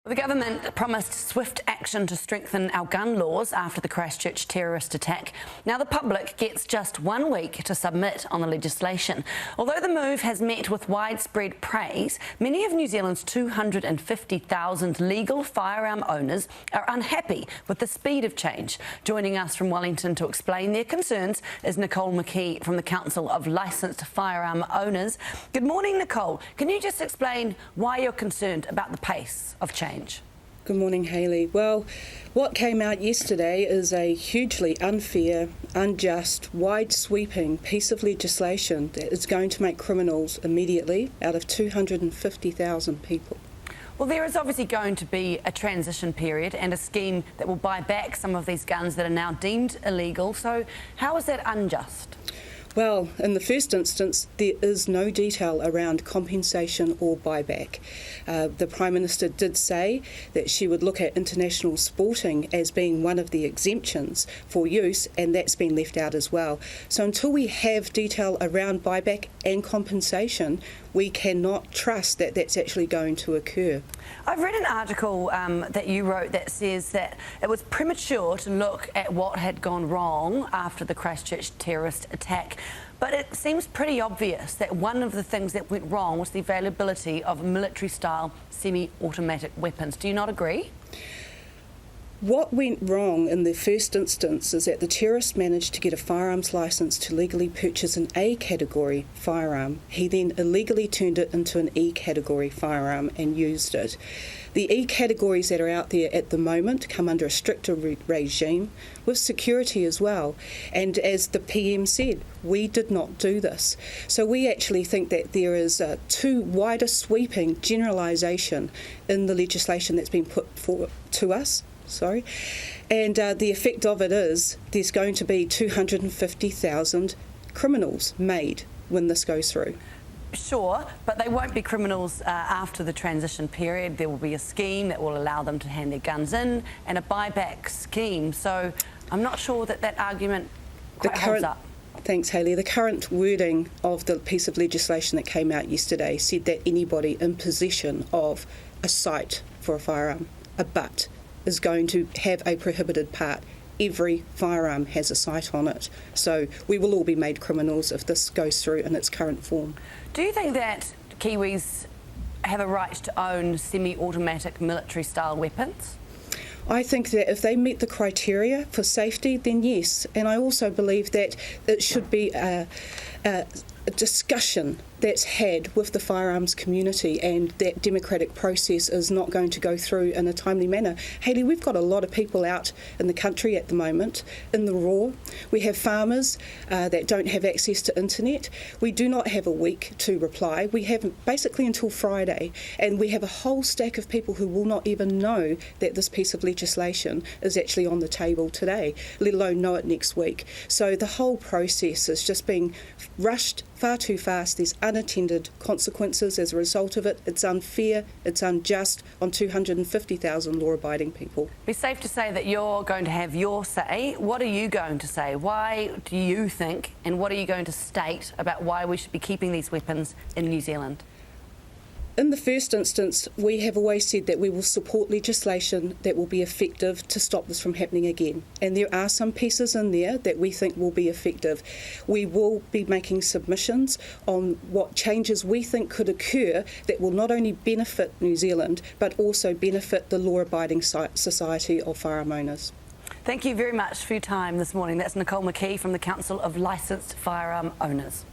The government promised swift action to strengthen our gun laws after the Christchurch terrorist attack. Now the public gets just 1 week to submit on the legislation. Although the move has met with widespread praise, many of New Zealand's 250,000 legal firearm owners are unhappy with the speed of change. Joining us from Wellington to explain their concerns is Nicole McKee from the Council of Licensed Firearm Owners. Good morning, Nicole. Can you just explain why you're concerned about the pace of change? Good morning, Hayley. Well, what came out yesterday is a hugely unfair, unjust, wide-sweeping piece of legislation that is going to make criminals immediately out of 250,000 people. Well, there is obviously going to be a transition period and a scheme that will buy back some of these guns that are now deemed illegal. So how is that unjust? Well, in the first instance, there is no detail around compensation or buyback. The Prime Minister did say that she would look at international sporting as being one of the exemptions for use, and that's been left out as well. So until we have detail around buyback and compensation, we cannot trust that that's actually going to occur. I've read an article that you wrote that says that it was premature to look at what had gone wrong after the Christchurch terrorist attack. But it seems pretty obvious that one of the things that went wrong was the availability of military-style semi-automatic weapons. Do you not agree? What went wrong in the first instance is that the terrorist managed to get a firearms licence to legally purchase an A category firearm. He then illegally turned it into an E category firearm and used it. The E categories that are out there at the moment come under a stricter regime with security as well. And as the PM said, we did not do this. So we actually think that there is a too wider sweeping generalisation in the legislation that's been put forward to us. And the effect of it is there's going to be 250,000 criminals made when this goes through. Sure, but they won't be criminals after the transition period. There will be a scheme that will allow them to hand their guns in and a buyback scheme. So I'm not sure that that argument quite holds up. Thanks, Hayley. The current wording of the piece of legislation that came out yesterday said that anybody in possession of a sight for a firearm, a butt, is going to have a prohibited part. Every firearm has a sight on it. So we will all be made criminals if this goes through in its current form. Do you think that Kiwis have a right to own semi-automatic military-style weapons? I think that if they meet the criteria for safety, then yes. And I also believe that it should be a discussion that's had with the firearms community, and that democratic process is not going to go through in a timely manner. Hayley, we've got a lot of people out in the country at the moment in the raw. We have farmers that don't have access to internet. We do not have a week to reply. We have basically until Friday, and we have a whole stack of people who will not even know that this piece of legislation is actually on the table today, let alone know it next week. So the whole process is just being rushed far too fast. There's unattended consequences as a result of it. It's unfair, it's unjust on 250,000 law-abiding people. It'd be safe to say that you're going to have your say. What are you going to say? Why do you think, and what are you going to state about why we should be keeping these weapons in New Zealand? In the first instance, we have always said that we will support legislation that will be effective to stop this from happening again. And there are some pieces in there that we think will be effective. We will be making submissions on what changes we think could occur that will not only benefit New Zealand, but also benefit the law-abiding society of firearm owners. Thank you very much for your time this morning. That's Nicole McKee from the Council of Licensed Firearm Owners.